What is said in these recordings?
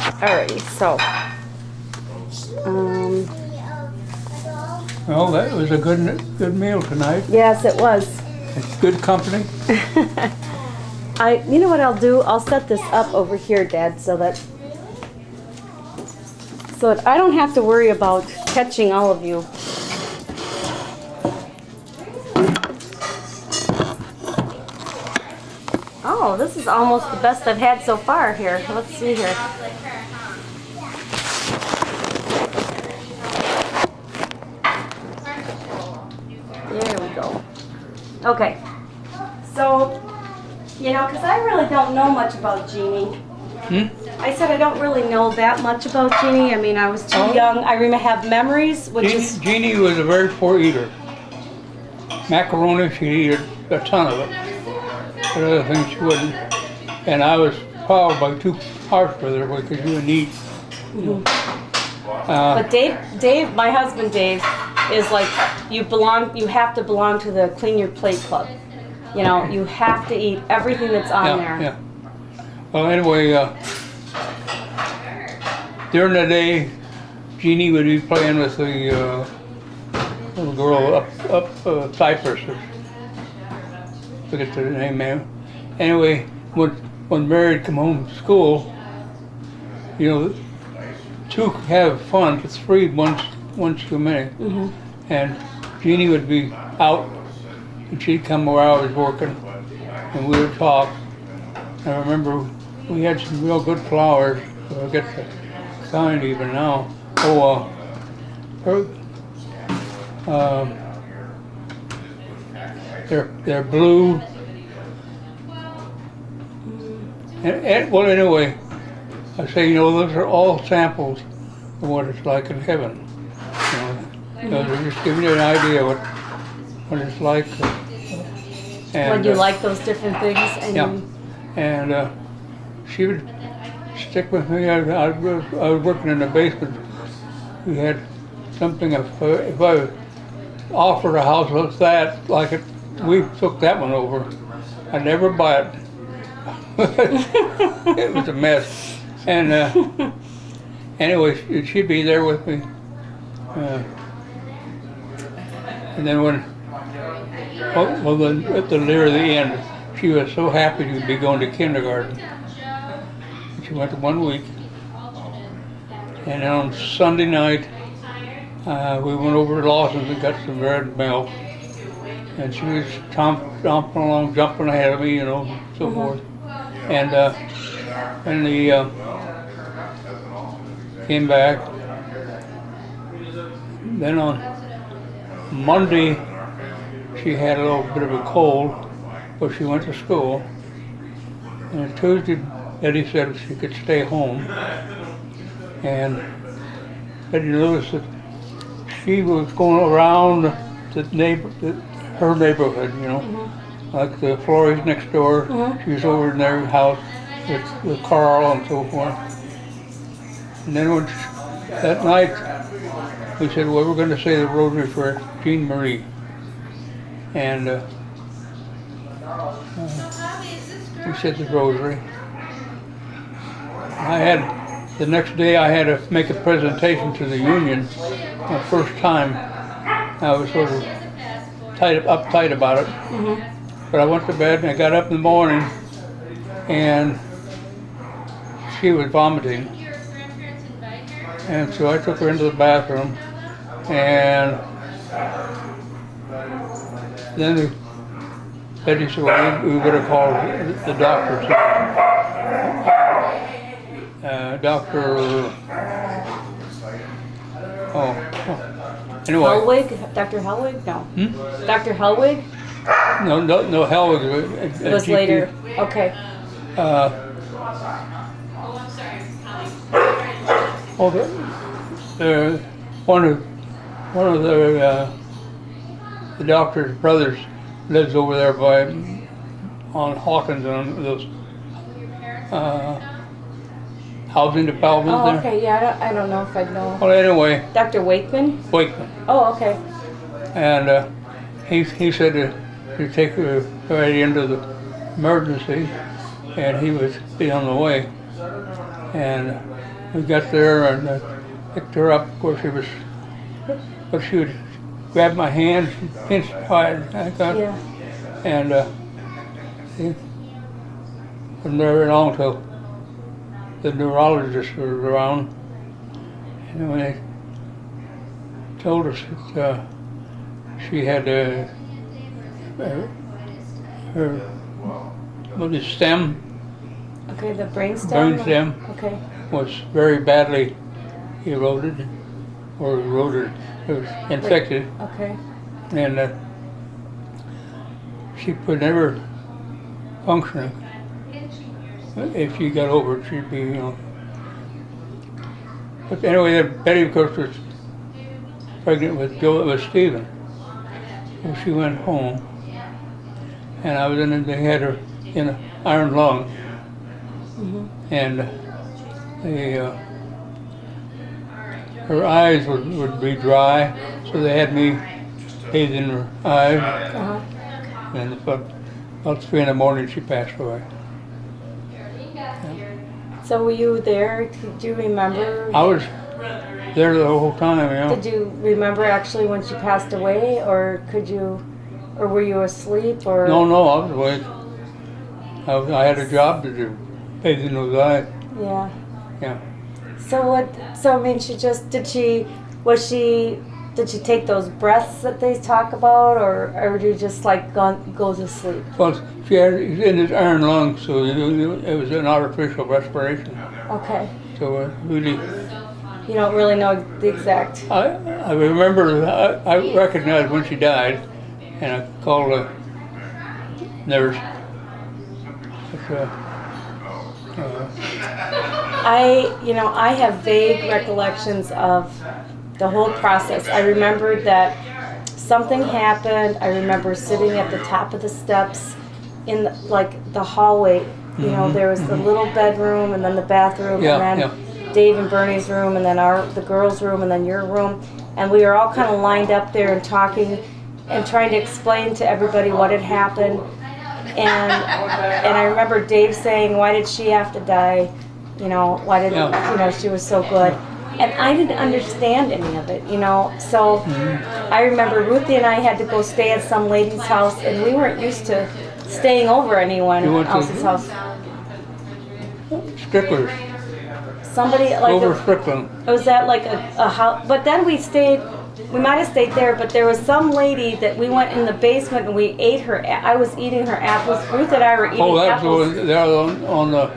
Alrighty, so. Well, that was a good meal tonight. Yes, it was. It's good company. You know what I'll do? I'll set this up over here, Dad, so that I don't have to worry about catching all of you. Oh, this is almost the best I've had so far here. Let's see here. There we go. Okay. So, you know, because I really don't know much about Jeannie. I said I don't really know that much about Jeannie. I mean, I was too young. I have memories, Jeannie was a very poor eater. Macaroni, she'd eat a ton of it. But other things she wouldn't. And I was followed by 2 harsh with her because you would eat. But Dave, my husband Dave, is like you have to belong to the Clean Your Plate Club. You know, you have to eat everything that's on there. Yeah. Well, anyway, during the day, Jeannie would be playing with the little girl up Cypress. Forget the name, man. Anyway, when Mary would come home from school, you know, 2 could have fun, but 3 one's too many. And Jeannie would be out, and she'd come where I was working, and we would talk. I remember we had some real good flowers. I get the kind even now. They're blue. Well, anyway, I say, you know, those are all samples of what it's like in heaven. You know, they're just giving you an idea what it's like. And, when you like those different things. And she would stick with me. I was working in the basement. We had something, if I offered a house like it, we took that one over. I'd never buy it. It was a mess. And anyway, she'd be there with me. And then at the near the end, she was so happy to be going to kindergarten. She went to 1 week. And on Sunday night, we went over to Lawson's and got some bread milk. And she was stomping along, jumping ahead of me, you know, so forth. And came back. Then on Monday, she had a little bit of a cold, but she went to school. And Tuesday, Eddie said she could stay home. And Eddie noticed that she was going around her neighborhood, you know, like the Flores next door. She was over in their house with Carl and so forth. And then that night, we said, well, we're going to say the rosary for Jean Marie. And we said the rosary. The next day I had to make a presentation to the union. The first time I was sort of uptight about it. But I went to bed and I got up in the morning and she was vomiting. And so I took her into the bathroom and then Eddie said, well, we better call the doctor. So, anyway. Hellwig? Dr. Hellwig? No. Dr. Hellwig? No, Hellwig was later. Okay. One of the doctor's brothers lives over there on Hawkins on those housing development there. Oh, okay. Yeah, I don't know if I know. Well, anyway. Dr. Wakeman? Wakeman. Oh, okay. And he said to take her right into the emergency, and he would be on the way. And we got there and picked her up. Of course, but she would grab my hand, and pinch hard, Yeah. and it wasn't very long till the neurologist was around, and when they told us that she had her the stem. Okay, the brainstem? Brainstem Okay. was very badly eroded, it was infected, Okay. and she could never function. If she got over it, she'd be, But anyway, Betty, of course, was pregnant with Stephen. So she went home, and I was they had her in an iron lung, and her eyes would be dry, so they had me bathe in her eyes, and about 3 in the morning she passed away. So were you there? Do you remember? I was there the whole time, Did you remember actually when she passed away, or were you asleep, or? No, I was awake. I had a job to do, bathing those eyes. Yeah. Yeah. So I mean, did she take those breaths that they talk about, or did you just like go to sleep? Well, she had in his iron lung, so it was an artificial respiration. Okay. So really. You don't really know the exact. I remember, I recognized when she died, and I called the nurse. I have vague recollections of the whole process. I remembered that something happened. I remember sitting at the top of the steps in the hallway. There was the little bedroom and then the bathroom, and then Dave and Bernie's room, and then the girls' room, and then your room, and we were all kind of lined up there and talking and trying to explain to everybody what had happened. And I remember Dave saying, "Why did she have to die? Why did she was so good?" And I didn't understand any of it, So I remember Ruthie and I had to go stay at some lady's house, and we weren't used to staying over anyone else's house. Strickler's. Somebody like over Strickland. Was that like a house? But then we might have stayed there, but there was some lady that we went in the basement and we ate her. I was eating her apples. Ruth and I were eating apples. Oh, that's on the.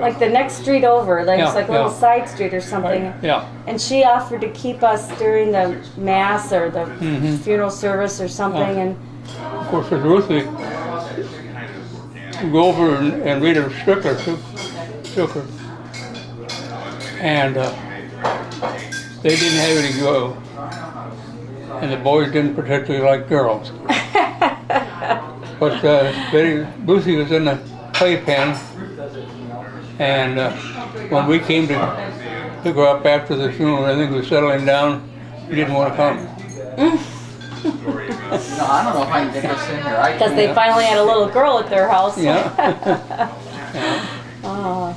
Like the next street over, it's like a little side street or something. Right. Yeah. And she offered to keep us during the mass or the funeral service or something. And of course, with Ruthie, we go over and read her Strickler. Took her. And they didn't have any go. And the boys didn't particularly like girls. But Lucy was in the playpen, and when we came to pick her up after the funeral, I think we was settling down, she didn't want to come. No, I don't know if I can get this in here. Because they finally had a little girl at their house. Yeah. Well,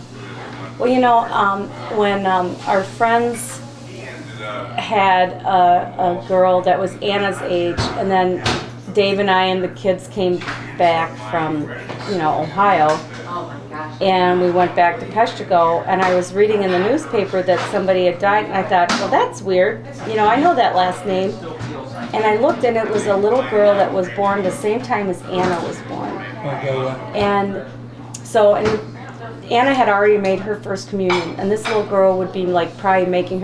when our friends had a girl that was Anna's age, and then Dave and I and the kids came back from, Ohio, and we went back to Peshtigo, and I was reading in the newspaper that somebody had died, and I thought, well, that's weird. I know that last name. And I looked, and it was a little girl that was born the same time as Anna was born. And so, Anna had already made her first communion, and this little girl would be probably making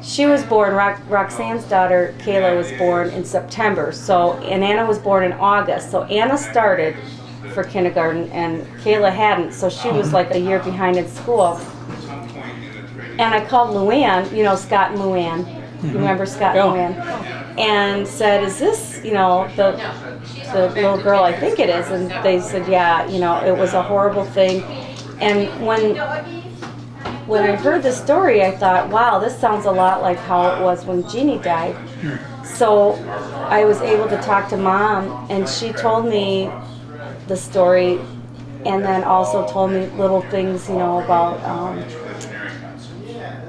she was born, Roxanne's daughter, Kayla, was born in September, and Anna was born in August. So Anna started for kindergarten, and Kayla hadn't, so she was like a year behind in school. And I called Luann, Scott and Luann. You remember Scott and Luann? And said, is this, the little girl? I think it is. And they said, yeah, it was a horrible thing. And when I heard the story, I thought, wow, this sounds a lot like how it was when Jeannie died. So I was able to talk to Mom, and she told me the story and then also told me little things, you know, about,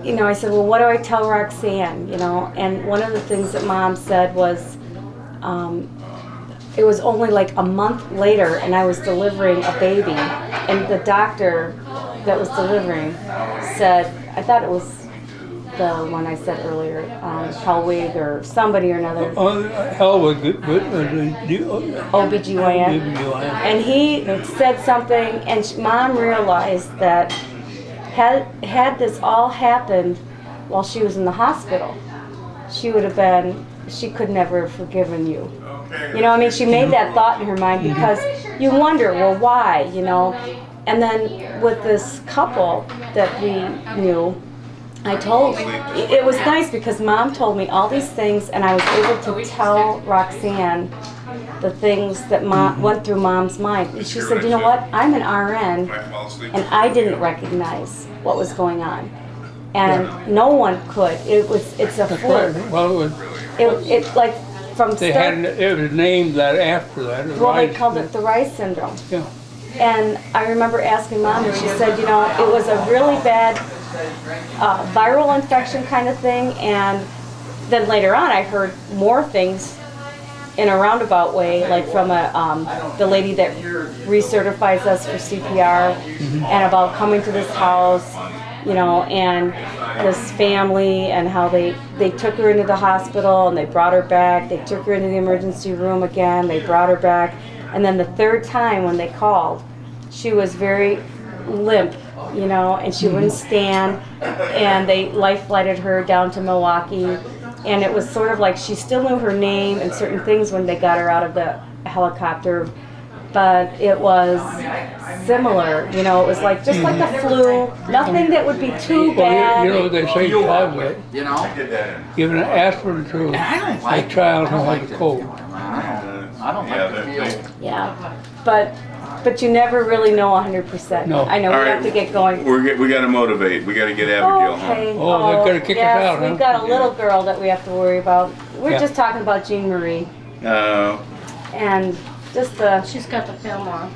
you know, I said, well, what do I tell Roxanne, you know? And one of the things that Mom said was, it was only like a month later, and I was delivering a baby, and the doctor that was delivering said, I thought it was the one I said earlier, Hellwig or somebody or another. Hellwig, OBGYN. And he said something, and Mom realized that had this all happened while she was in the hospital, she could never have forgiven you. You know, I mean, she made that thought in her mind because you wonder, well, why, you know? And then with this couple that we knew, it was nice because Mom told me all these things, and I was able to tell Roxanne the things that went through Mom's mind. And she said, you know what, I'm an RN, and I didn't recognize what was going on. And no one could. It's a fluke. Well, it like from it was named that after that. Well, they called it the Rice syndrome. Yeah. And I remember asking Mom, and she said, you know, it was a really bad viral infection kind of thing. And then later on, I heard more things in a roundabout way, like from the lady that recertifies us for CPR, and about coming to this house, you know, and this family, and how they took her into the hospital and they brought her back. They took her into the emergency room again. They brought her back. And then the third time when they called, she was very limp, you know, and she wouldn't stand. And they life flighted her down to Milwaukee. And it was sort of like she still knew her name and certain things when they got her out of the helicopter. But it was similar, you know, it was like just like a flu, nothing that would be too bad. You know, they say tablet, You know? giving an aspirin to a child who has a cold. I don't like the feel. Yeah, but you never really know 100%. No. I know we have to get going. We got to motivate. We got to get Abigail home. Okay. Oh, they're gonna kick us yes, out, huh? we've got a little girl that we have to worry about. We're just talking about Jean Marie and just She's got the film on.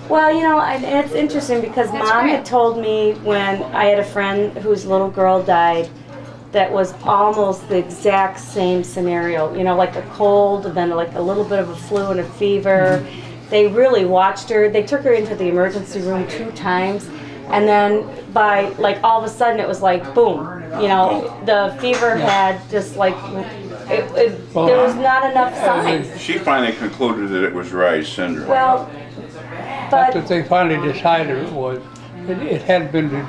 Well, you know, and it's interesting because Mom had told me when I had a friend whose little girl died that was almost the exact same scenario, you know, like a cold and then like a little bit of a flu and a fever. They really watched her. They took her into the emergency room 2 times, and then by like all of a sudden it was like boom, you know, the fever had just like there was not enough signs. She finally concluded that it was Reye's syndrome. Well, That's but what they finally decided it was. It had been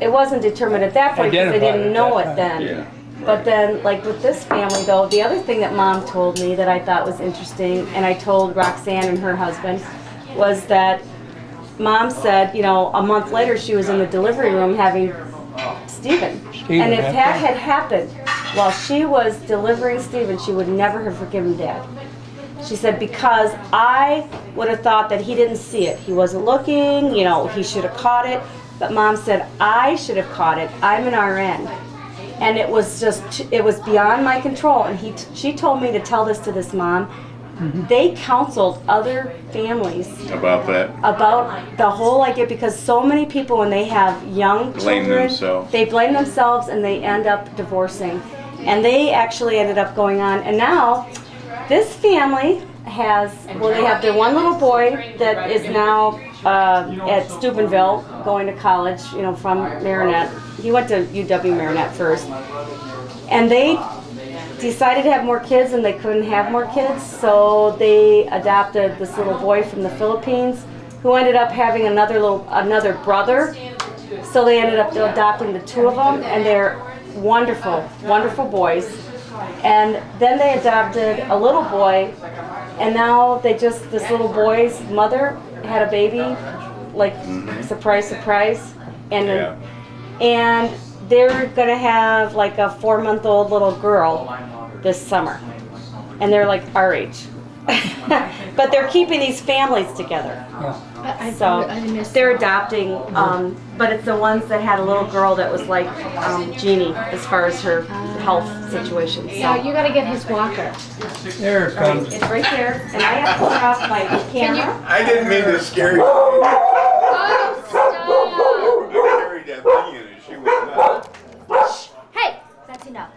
it wasn't determined at that point because they didn't know it then. Yeah. But then, like with this family though, the other thing that Mom told me that I thought was interesting, and I told Roxanne and her husband, was that Mom said, you know, a month later she was in the delivery room having Stephen. And if that had happened while she was delivering Stephen, she would never have forgiven Dad. She said, because I would have thought that he didn't see it. He wasn't looking, you know, he should have caught it. But Mom said, I should have caught it. I'm an RN. And it was just, it was beyond my control. And she told me to tell this to this mom. They counseled other families About that. about the whole idea, because so many people, when they have young Blame children, themselves. they blame themselves and they end up divorcing. And they actually ended up going on. And now, this family has, well, they have their one little boy that is now at Steubenville going to college, you know, from Marinette. He went to UW Marinette first. And they decided to have more kids, and they couldn't have more kids, so they adopted this little boy from the Philippines who ended up having another brother. So they ended up adopting the 2 of them, and they're wonderful, wonderful boys. And then they adopted a little boy, and now this little boy's mother had a baby, like surprise, surprise, and they're gonna have like a 4-month-old little girl this summer, and they're like our age. But they're keeping these families together. Yeah. So I missed they're that. adopting, but it's the ones that had a little girl that was like Jeannie as far as her health situation. So So you gotta get his walker. There it comes. it's right there, and I have to turn off my camera. I didn't mean to scare you. Oh, stop! I carried that thing in and she was nuts. Hey, that's enough.